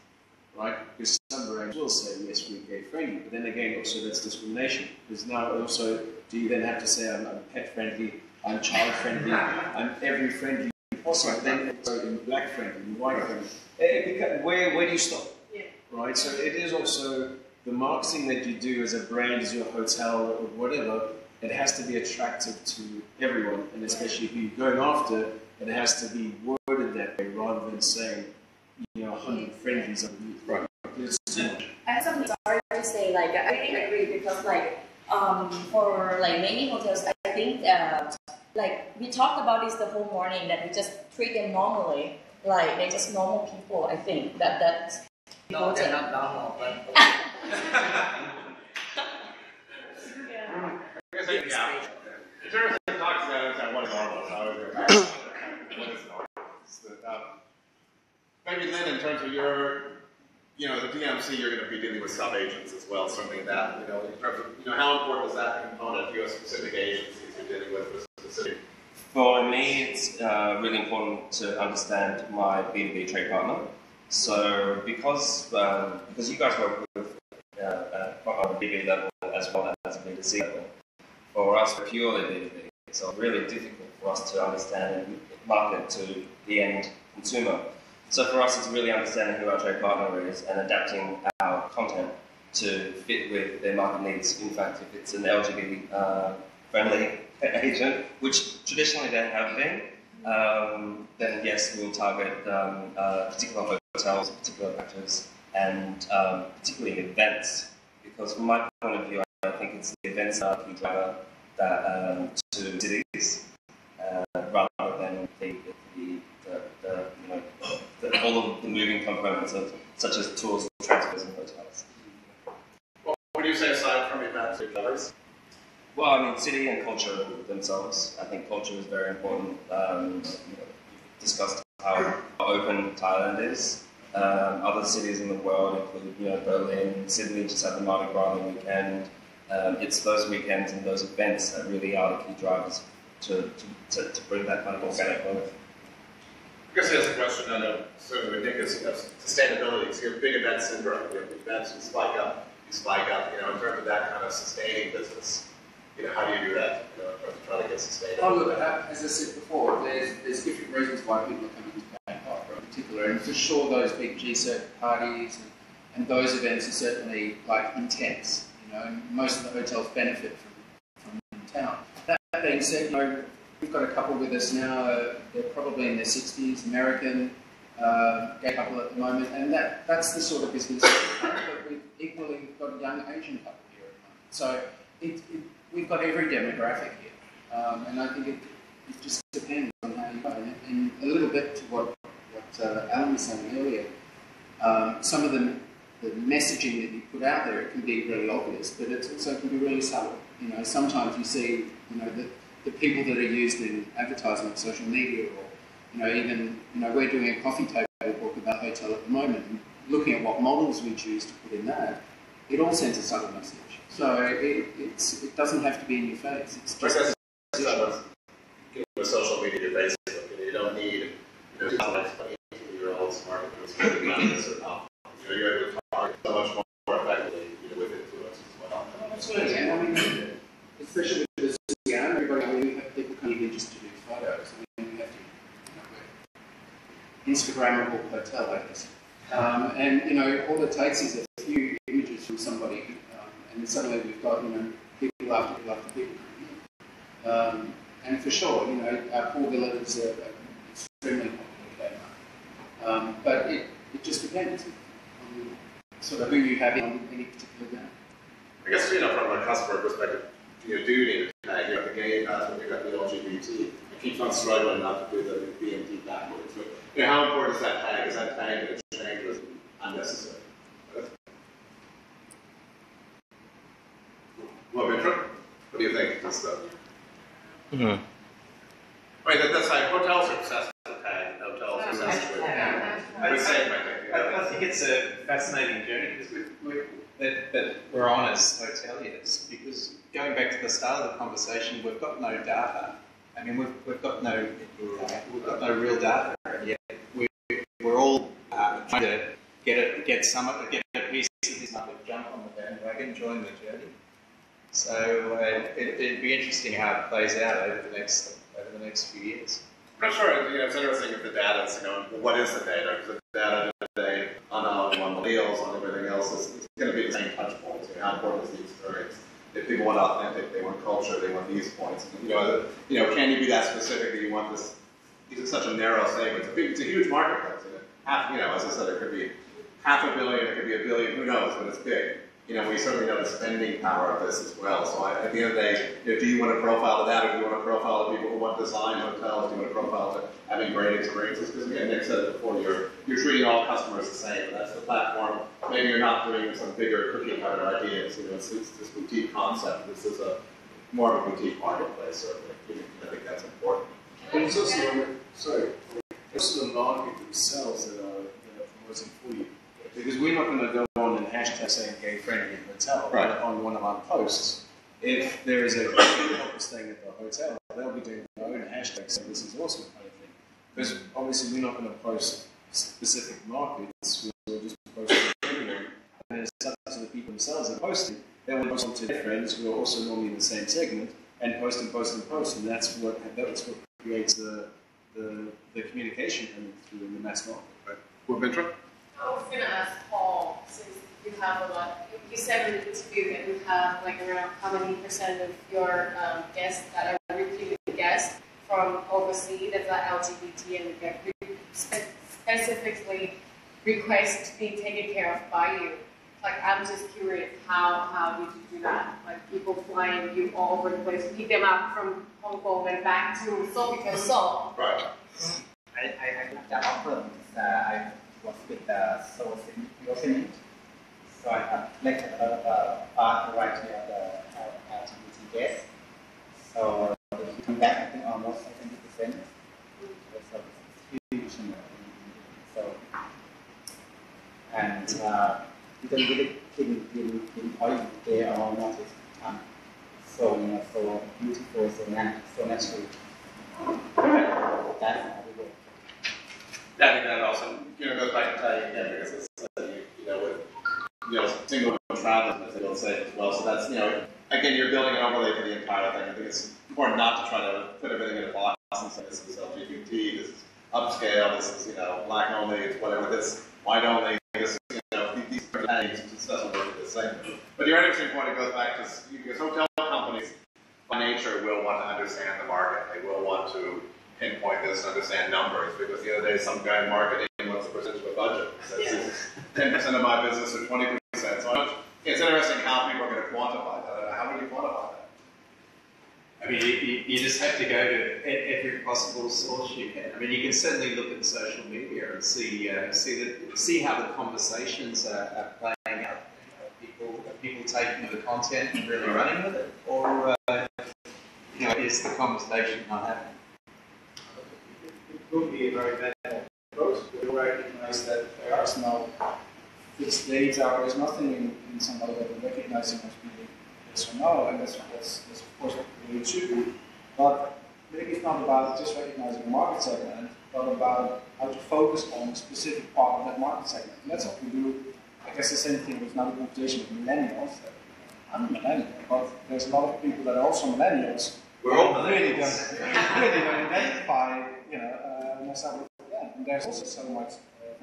right? Because some brands will say yes, we're gay friendly, but then again, also that's discrimination. Because now also, do you then have to say I'm pet friendly? I'm child friendly, I'm every friendly possible, then in black friendly, in white friendly. Where do you stop? Yeah. Right? So it is also the marketing that you do as a brand, as your hotel or whatever, it has to be attractive to everyone, and especially who you're going after, it has to be worded that way rather than saying, 100 friendlies underneath. Right. It's too much. I have something sorry to say, like, I really agree because, like, for like many hotels, I think like we talked about this the whole morning that we just treat them normally, like they're just normal people. I think that's no, they're not normal, but yeah. In terms of talks about what is normal, what is normal? Maybe then, in terms of your, the DMC, you're going to be dealing with sub-agents as well, something that, in terms of, how important is that component to your specific agencies you're dealing with specific? For me, it's really important to understand my B2B trade partner. So because you guys work with on a B2B level as well as a B2C level, for us purely B2B, it's really difficult for us to understand and market to the end consumer. So for us, it's really understanding who our trade partner is and adapting our content to fit with their market needs. In fact, if it's an LGBT friendly agent, which traditionally they have been, then yes, we'll target particular hotels, particular actors, and particularly events. Because from my point of view, I think it's the events that are key driver that to cities rather than all of the moving components of such as tours, transfers, and hotels. Well, what do you say aside from events and others? Well, I mean, city and culture themselves. I think culture is very important. We've discussed how open Thailand is. Other cities in the world include, Berlin, Sydney just had the Mardi Gras weekend. It's those weekends and those events that really are the key drivers to bring that kind of organic growth. I guess there's a question on certainly ridiculous sustainability. So you have big event syndrome. You have events you spike up. In terms of that kind of sustaining business. How do you do that? In terms of trying to get sustainable. Oh, look, as I said before, there's different reasons why people are coming to Bangkok, in particular, and for sure those big G-Cert parties and those events are certainly like intense. And most of the hotels benefit from town. That being said, we've got a couple with us now. They're probably in their 60s, American gay couple at the moment, and that's the sort of business but we've equally got a young Asian couple here at the moment. So we've got every demographic here, and I think it just depends on how you go. And a little bit to what Alan was saying earlier, some of the messaging that you put out there, it can be really obvious, but it also can be really subtle. Sometimes you see, the people that are used in advertising, social media, or even, we're doing a coffee table book about a hotel at the moment. And, looking at what models we choose to put in that, it all sends a subtle message. So it doesn't have to be in your face. It's just with social media, Facebook, you don't need 20-year-olds marketers to be on this or not. You're able to target so much more effectively with influencers as well. Absolutely. Yeah, I mean, especially with the Siam, we have people coming in just to do photos. I mean, we have to, Instagrammable hotel, I guess. And all it takes is a few images from somebody, and then suddenly we've got people after people after people coming in. And for sure, our pool villas are extremely popular. But it just depends on sort of who you have on any particular day. I guess from a customer perspective, do you need to tag? You got the gay guys, but you got the LGBT. It keeps on struggling not to do the BMT backwards. But how important is that tag? Is that tag going to change or is it unnecessary? Wimintra, what do you think of this stuff? Mm-hmm. I mean, that's like hotels are obsessed with tag. Hotels are obsessed with tag. I think it's a fascinating journey because we're on as hoteliers, because going back to the start of the conversation, we've got no data. I mean, we've got no real data yet. We're all trying to get a piece of this market, jump on the bandwagon, join the journey. So it'd be interesting how it plays out over the next few years. I'm not sure. It's interesting if the data is, what is the data? Because the data today on the deals, on everything else, is going to be the same touch points. How important is the experience? If people want authentic, they want culture, they want these points. And, can you be that specific that you want this? It's such a narrow segment. It's a huge marketplace. As I said, it could be $500 million, it could be $1 billion. Who knows? But it's big. We certainly know the spending power of this as well. So at the end of the day, do you want to profile to that, or do you want to profile to people who want to design hotels? Do you want to profile to having great experiences? Because again, Nick said it before, you're treating all customers the same, and that's the platform. Maybe you're not doing some bigger cookie cutter ideas. It's this boutique concept. This is more of a boutique marketplace, certainly. I think that's important. But it's also the market themselves that are promoting for you. Because we're not going to go on and hashtag saying gay friendly hotel on one of our posts. If there is a couple staying at the hotel, they'll be doing their own hashtag saying this is awesome kind of thing. Because obviously we're not going to post specific markets, we'll just post it everywhere. And it's up to the people themselves that are posting. They will post to their friends who are also normally in the same segment and post and post and post, and that's what creates the communication coming through in the mass market. Wimintra? I was going to ask Paul, since you have a lot, you said in the interview that you have around how many percent of your guests that are repeated guests from overseas that are LGBT and get specifically request to be taken care of by you. I'm just curious, how did you do that? People flying you all over the place, pick them up from Hong Kong and back to Seoul because Seoul. Right. I got that offer. I was with the Seoul City, so I have collected a vast variety of the LGBT guests. So if you come back, I think almost 70%. So it's huge. So, and you don't really pinpoint there or not. So so beautiful, so natural. That's how we work. I think that also goes back to Thai again, because it's with single women traveling, as they'll say as well. So that's again, you're building an overlay for the entire thing. I think it's important not to try to put everything in a box and say this is LGBT, this is upscale, this is black only, it's whatever, this white only, this is these things. It just doesn't work the same. But your interesting point, it goes back to because hotel companies by nature will want to understand the market. They will want to pinpoint this and understand numbers, because the other day some guy in marketing, what's the percentage of a budget? Says 10% of my business or 20%. So it's interesting how people are going to quantify that. How do you quantify that? I mean, you just have to go to every possible source you can. I mean, you can certainly look at social media and see how the conversations are playing out. Are people taking the content and really running with it, or is the conversation not happening? It will be a very bad approach. We recognize that there are no fixed data, or there's nothing in somebody that will recognize them as being yes or no, and that's of course what we should do. But maybe it's not about just recognizing a market segment, but about how to focus on a specific part of that market segment. And that's what we do. I guess the same thing with another conversation with millennials. I'm a millennial, but there's a lot of people that are also millennials. We're all really millennials. don't identify, myself with them. And there's also so much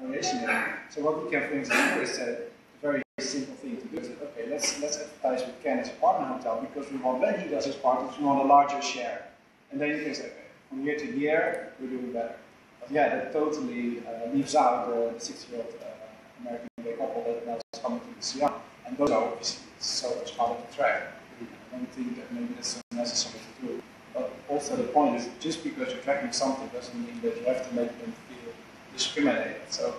variation in it. So what we can, for instance, do is a very simple thing to do is, okay, let's advertise with Ken as a partner hotel, because we want, when he does his partners, we want a larger share. And then you can say, okay, from year to year, we're doing better. But yeah, that totally leaves out the 60-year-old American gay couple that now is coming to the Siam. And those are obviously so much harder to track. I don't think that maybe that's so necessary to do. But also the point is, just because you're tracking something doesn't mean that you have to make them feel discriminated. So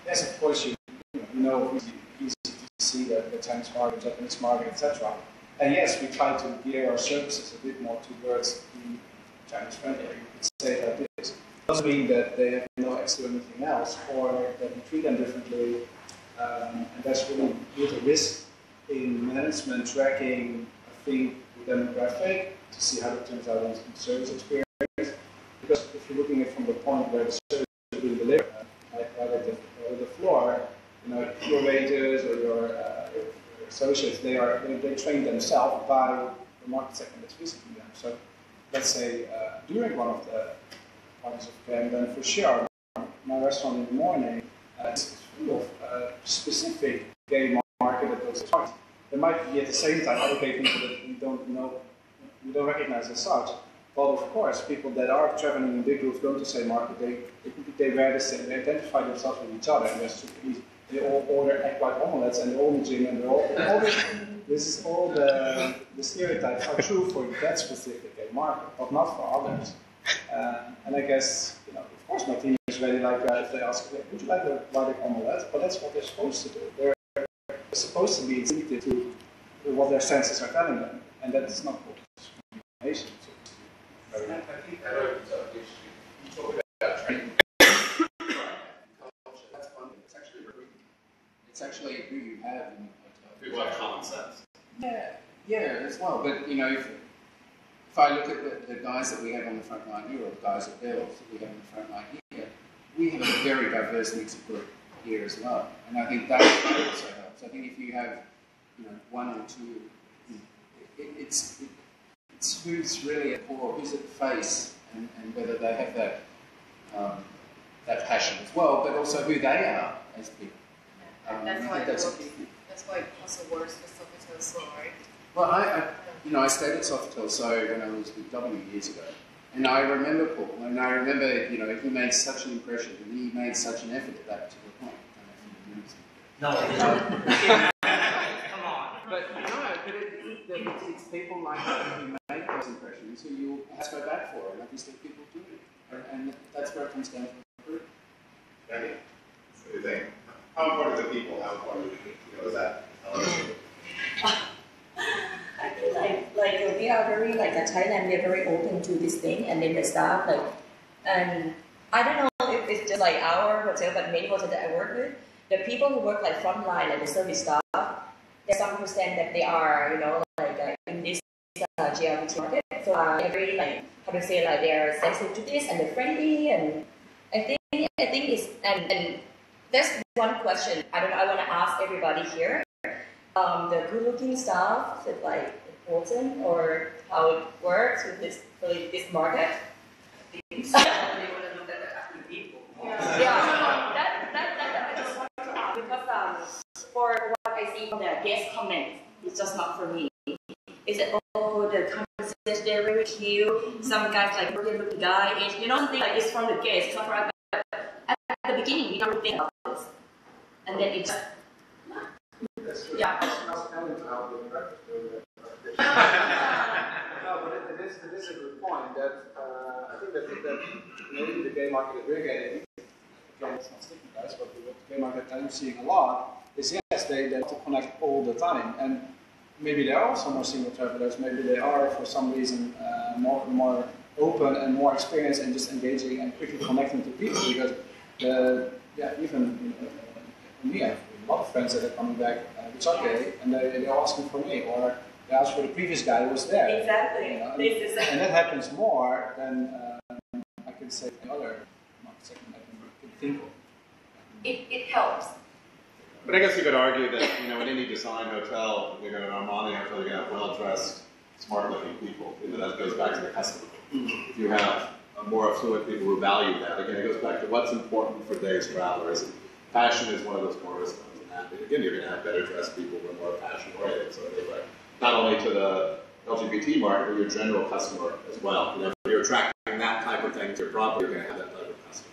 yes, of course, it's easy to see the Chinese market, the Japanese market, etc. And yes, we try to gear our services a bit more towards the Chinese friendly. You could say that this. It doesn't mean that they have no access to anything else, or that we treat them differently. And that's really a risk in management tracking, I think, the demographic to see how it turns out in the service experience. Because if you're looking at it from the point where the service is being delivered, like right at the floor, your waiters or your associates, they train themselves by the market segment that's visiting them. So let's say during one of the parties of care, then for sure, my restaurant in the morning is full of specific gay market at those parties. There might be at the same time other gay people that we don't recognize as such. But of course, people that are traveling in big groups, go to the same market, they wear the same, they identify themselves with each other, and that's super easy. They all order egg white omelets, and they're all in the gym, and they're all this is all the stereotypes are true for that specific gay market, but not for others. And I guess, of course, my team is ready, like if they ask, would you like a white egg omelet? But that's what they're supposed to do. They're supposed to be instinctive to what their senses are telling them, and that's not called discrimination. I think that opens up the issue. You talk about training. That's fun. It's actually recruiting. It's actually who you have in the hotel. People have common sense. Yeah, as well. But if I look at the guys that we have on the front line here, or the guys at Bells that we have on the front line here, we have a very diverse mix of group here as well. And I think that also helps. I think if you have, one or two, it's who's really at core, who's at the face, and whether they have that passion as well, but also who they are as people. That's why that's a key thing. That's why it also works with Sofitel So, right? Well, I stayed at Sofitel So when I was with W years ago, and I remember Paul, and I remember, he made such an impression, and he made such an effort at that particular point. I don't know if you remember. No. Come on. But it's people like that who make those impressions who you'll have to go back for, and obviously people do it. And that's where it comes down to the group. Jackie, what do you think? How important are the people? How important is that? I feel like we are very, Thailand, we are very open to this thing, and then the staff, and I don't know if it's just our hotel, but many hotels that I work with, the people who work frontline, the service staff, there's some percent that they are, in this LGBT market, so they're very, they're sensitive to this, and they're friendly, and I think it's, and there's one question, I want to ask everybody here. The good-looking staff, is it important, or how it works with this market? That I just want to ask, because for what I see from the guest comments, it's just not for me. Is it the conversation, they're very cute, some guys really looking guy, something it's from the guest, it's not right, but at the beginning we don't think about this, and then it's yeah. No, but it is a good point. That I think that maybe the gay market that we're getting, again, it's not sticking guys, but the gay market I'm seeing a lot is yes, they have to connect all the time, and maybe there are also more single travelers. Maybe they are for some reason more open and more experienced and just engaging and quickly connecting to people, because even me, a lot of friends that are coming back which are gay, and they're asking for me, or they ask for the previous guy who was there. Exactly. You know, and that happens more than I can say any other market segment I can think of. It helps. But I guess you could argue that, you know, in any design hotel, you're going to Armani hotel, you're going to have well-dressed, smart-looking people. You know, that goes back to the customer. If you have more affluent people who value that, again, it goes back to what's important for today's travelers. Fashion is one of those cornerstones in that. But again, you're going to have better-dressed people who are more fashion-oriented. So it goes back not only to the LGBT market, but your general customer as well. You know, if you're attracting that type of thing to your property, you're going to have that type of customer.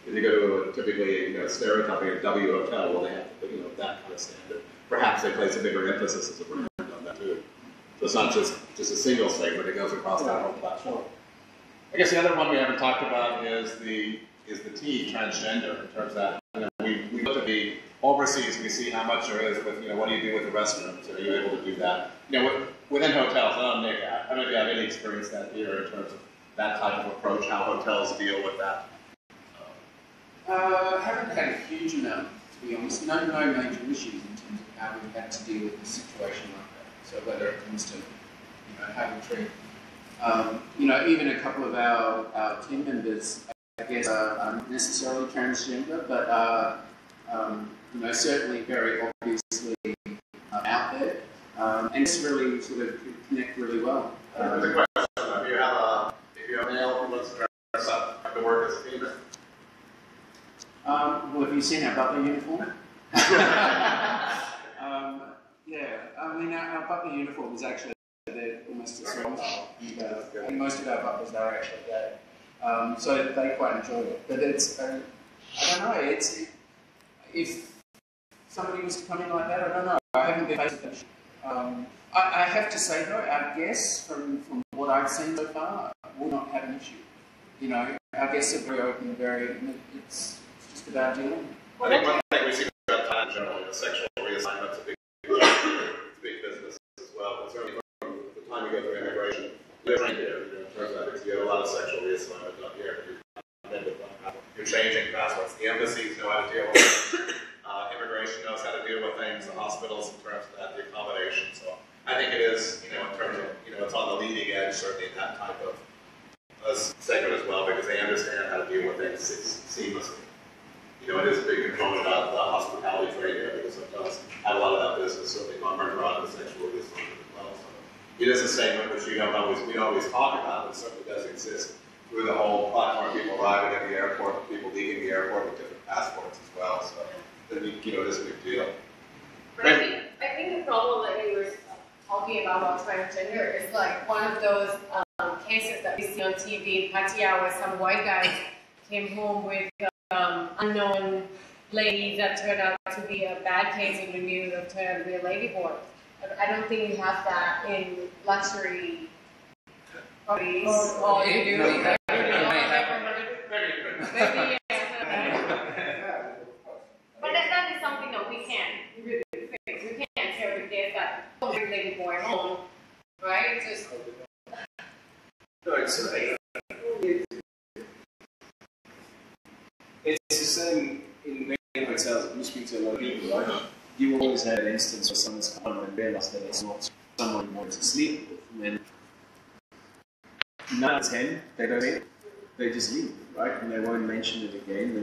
If you go to a typically, you know, stereotyping a W hotel, well, they have, you know, that kind of standard. Perhaps they place a bigger emphasis as a brand on that too. So it's not just a single segment; it goes across that whole platform. I guess the other one we haven't talked about is the T, transgender, in terms of that. You know, we look at the overseas, we see how much there is with, you know, what do you do with the restrooms? Are you able to do that? You know, within hotels, I don't know, Nick, I don't know if you have any experience that here in terms of that type of approach, how hotels deal with that. I haven't had a huge amount, to be honest. No major issues in terms of how we've had to deal with a situation like that. So whether it comes to, you know, how we treat, you know, even a couple of our team members, I guess, are not necessarily transgender, but you know, certainly very obviously out there, and it's really sort of connect really well. The question: if you have a male who wants to dress up, have to work as a female. Well, have you seen our butler uniform? Yeah, I mean, our butler uniform is actually they're almost experimental, and most of our butlers are actually gay, so they quite enjoy it. But it's, I don't know, it's if somebody was to come in like that, I don't know. I haven't been faced with that. I have to say though, our guests, from what I've seen so far, will not have an issue. You know, our guests are very open, it's just about dealing. I think one thing we see about time in general, the sexual reassignment's a big business as well. But certainly from the time you go through immigration, you're trained here. You know, in terms of that, you have a lot of sexual reassignment done here. You're changing passports. The embassies know how to deal with it. Immigration knows how to deal with things. The hospitals, in terms of that, the accommodation. So I think it is, you know, in terms of, you know, it's on the leading edge, certainly in that type of segment as well, because they understand how to deal with things seamlessly. You know, it is a big component of the hospitality trade here, because it does have a lot of that business, certainly government around the sexual reassignment as well. So it is a segment which we don't always talk about, but it certainly does exist through the whole platform. People arriving at the airport, people leaving the airport with different passports as well. So then, you know, it is a big deal. But I think the problem that you were talking about transgender is like one of those cases that we see on TV in Pattaya, where some white guys came home with unknown lady that turned out to be a bad case and we knew that turned out to be a ladyboard. I don't think we have that in luxury properties. Or you do. Maybe, but that is something that we can't really fix. We can't tell the kids that don't bring ladyboy home, right? Just no, it's the same in many hotels. You speak to a lot of people, right? You always have an instance where someone's come and realize that it's not someone you want to sleep with. And then 9 out of 10, they don't say it. They just leave, right? And they won't mention it again.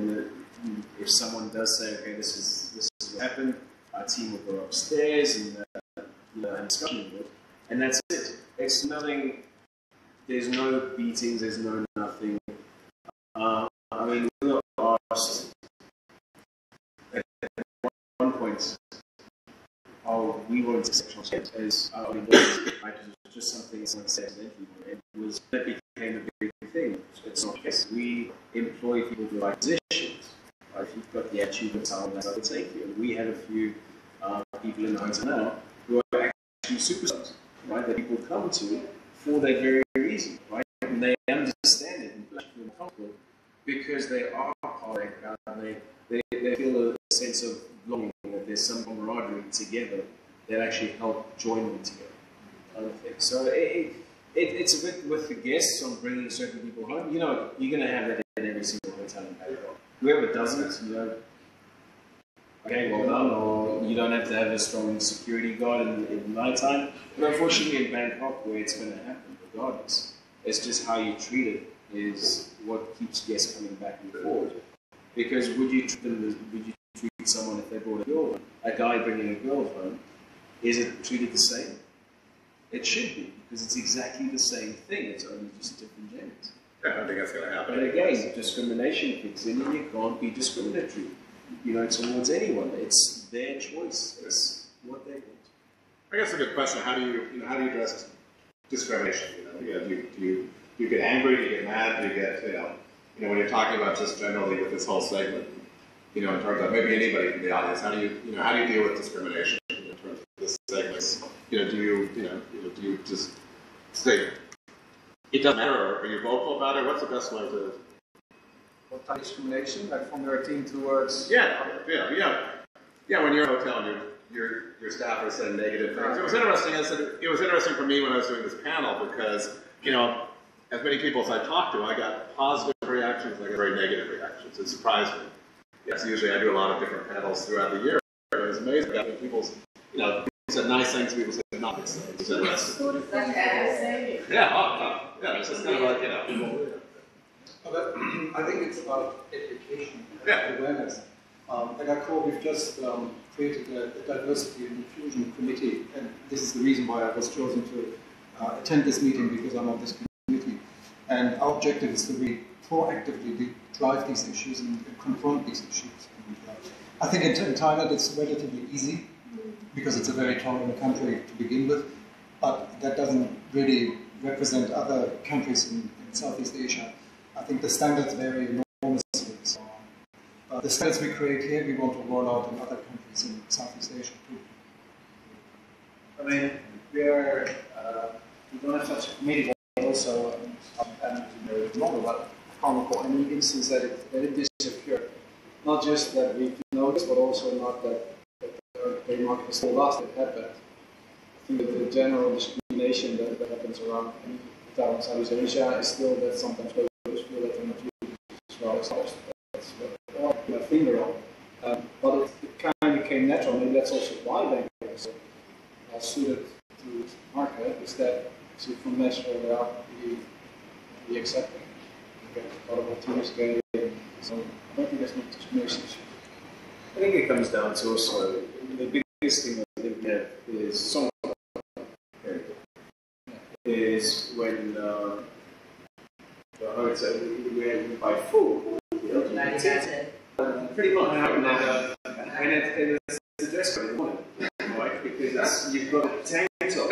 And if someone does say, okay, this is what happened, our team will go upstairs and you know, have a discussion with it. And that's it. It's nothing. There's no beatings. There's no nothing. I mean, we were asked at one point, oh, we weren't sexual as I mean, it was just something someone said accidentally. It was that became a big thing. It's not yes. We employ people in the right positions. Right? If you've got the attitude of talent, that's how they take you. And we have a few people in the hotel now who are actually superstars, right? That people come to for that very reason, right? And they understand it and feel comfortable because they are part of that crowd and they feel a sense of belonging, that there's some camaraderie together that actually help join them together. Other things. So it's a bit with the guests on bringing certain people home. You know, you're going to have that in every single hotel in Bangkok. Whoever doesn't, you know, okay, well done, or you don't have to have a strong security guard in night time. But unfortunately in Bangkok, where it's going to happen regardless, it's just how you treat it is what keeps guests coming back and forth. Because would you treat someone if they brought a girl home? A guy bringing a girl home, is it treated the same? It should be, because it's exactly the same thing, it's only just different genders. I don't think that's going to happen. But again, discrimination kicks in and you can't be discriminatory, towards anyone. It's their choice. It's what they want. I guess a good question. How do you address discrimination? Do you get angry? Do you get mad? Do you get when you're talking about just generally with this whole segment, in terms of maybe anybody from the audience, how do you deal with discrimination in terms of this segment? Do you just say it doesn't matter, or are you vocal about it? What's the best way to? What type of discrimination, like from your team towards? Yeah. When you're in a hotel and your staff are saying negative things, it was interesting. It was interesting for me when I was doing this panel because as many people as I talked to, I got positive reactions, I got very negative reactions. It surprised me. Yes, usually I do a lot of different panels throughout the year. It was amazing. People said nice things, people said not nice things. Yeah, it's just kind of like, I think it's about education and awareness. At our core, we've just created a diversity and inclusion committee, and this is the reason why I was chosen to attend this meeting, because I'm on this committee. And our objective is to really proactively drive these issues and confront these issues. And, I think in Thailand it's relatively easy, because it's a very tolerant country to begin with, but that doesn't really represent other countries in Southeast Asia. I think the standards vary enormously. So, the standards we create here, we want to roll out in other countries in Southeast Asia too. I mean, we don't have such a committee, but also normal, but I can't recall any instance that it disappeared. Not just that we've noticed, but also not that the gay market is still lost. It happened. I think that the general discrimination that happens around in Southeast Asia is still that sometimes people feel that they're not used as well as others. That's what I put my finger on. But it kind of became natural. Maybe that's also why Bangkok is suited to this market, is that from natural they are be accepting. A lot of our team is gay, so I don't think there's no discrimination. I think it comes down to also the biggest thing I think we have is somewhat is when the hotel we buy food. Pretty much. And it's a dress code in the morning, right? Because you've got a tank top.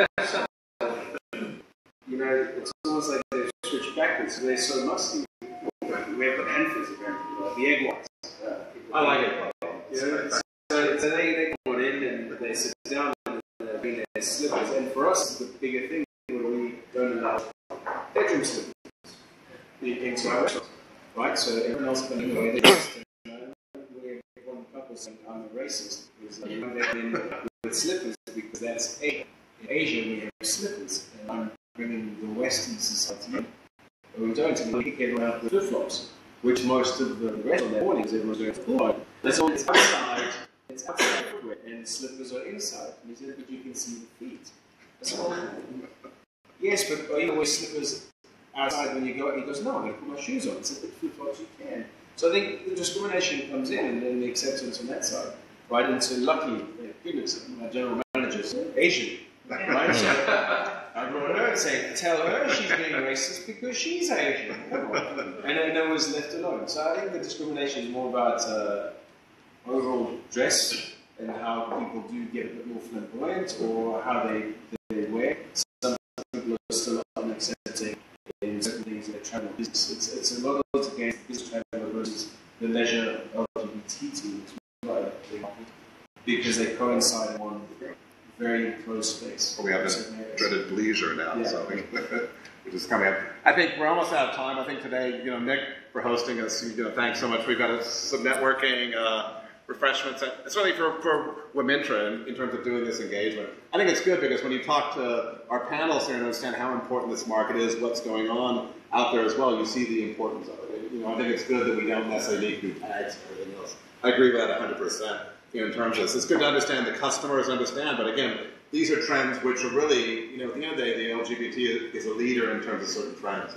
It's almost like they've switched backwards. They're so musty. We have got handfuls apparently, the egg whites. I like it. So they come in and they sit down and they bring their slippers. And for us, the bigger thing when we don't allow bedroom slippers into our restaurants, right? So everyone else can go in there. We have one couple saying I'm a racist because you don't let in with slippers because that's Asia. In Asia we have slippers, and I'm bringing the Western society in. But we don't, and we kick everyone out with flip-flops, which most of the rest of their mornings everyone's doing flip-flops. That's all. It's outside footwear, and slippers are inside. And he said, but you can see the feet. That's all. Yes, but are you wear slippers outside when you go out? He goes, no, I'm going to put my shoes on. I said, but flip-flops you can. So I think the discrimination comes in, and then the acceptance on that side. Right into, luckily, goodness, my general manager's Asian. Right? So I brought her and said, tell her she's being racist because she's Asian. Come on. And then I was left alone. So I think the discrimination is more about overall dress and how people do get a bit more flamboyant or how they wear. Some people are still unaccepting in certain things that travel business. It's a lot against business travel versus the leisure LGBT teams, right? Because they coincide in one very close space. Well, we have this dreaded leisure now, so we're just coming up. I think we're almost out of time. I think today, Nick, for hosting us, thanks so much. We've got some networking, refreshments, especially for Wimintra in terms of doing this engagement. I think it's good because when you talk to our panelists here and understand how important this market is, what's going on out there as well, you see the importance of it. I think it's good that we don't necessarily need to do tags and everything else. I agree with that 100%. in terms of this. It's good to understand the customers understand, but again, these are trends which are really, at the end of the day, the LGBT is a leader in terms of certain trends.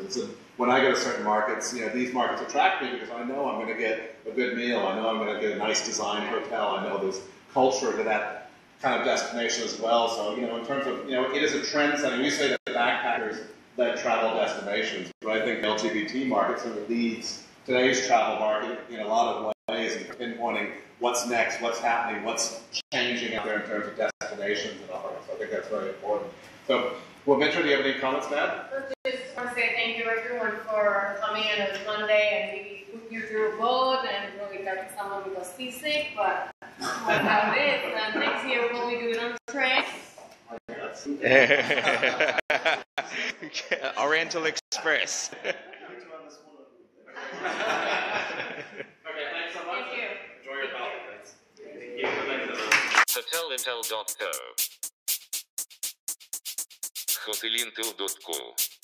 When I go to certain markets, these markets attract me because I know I'm going to get a good meal. I know I'm going to get a nice designed hotel. I know there's culture to that kind of destination as well. So, in terms of, it is a trend setting. We say that backpackers led travel destinations, but I think the LGBT market sort of leads today's travel market in a lot of ways in pinpointing what's next, what's happening, what's changing out there in terms of destinations and all that. So I think that's very important. So, Wimintra, do you have any comments, Matt? I just want to say thank you everyone for coming in. It was Monday and we put you through a boat and really got someone who got seasick, but that's how it is. And next year we'll probably do it on the train. Oriental Express. Okay, thanks so much. Thank you. Enjoy your coffee. Thanks. Hotelintel.co. Hotelintel.co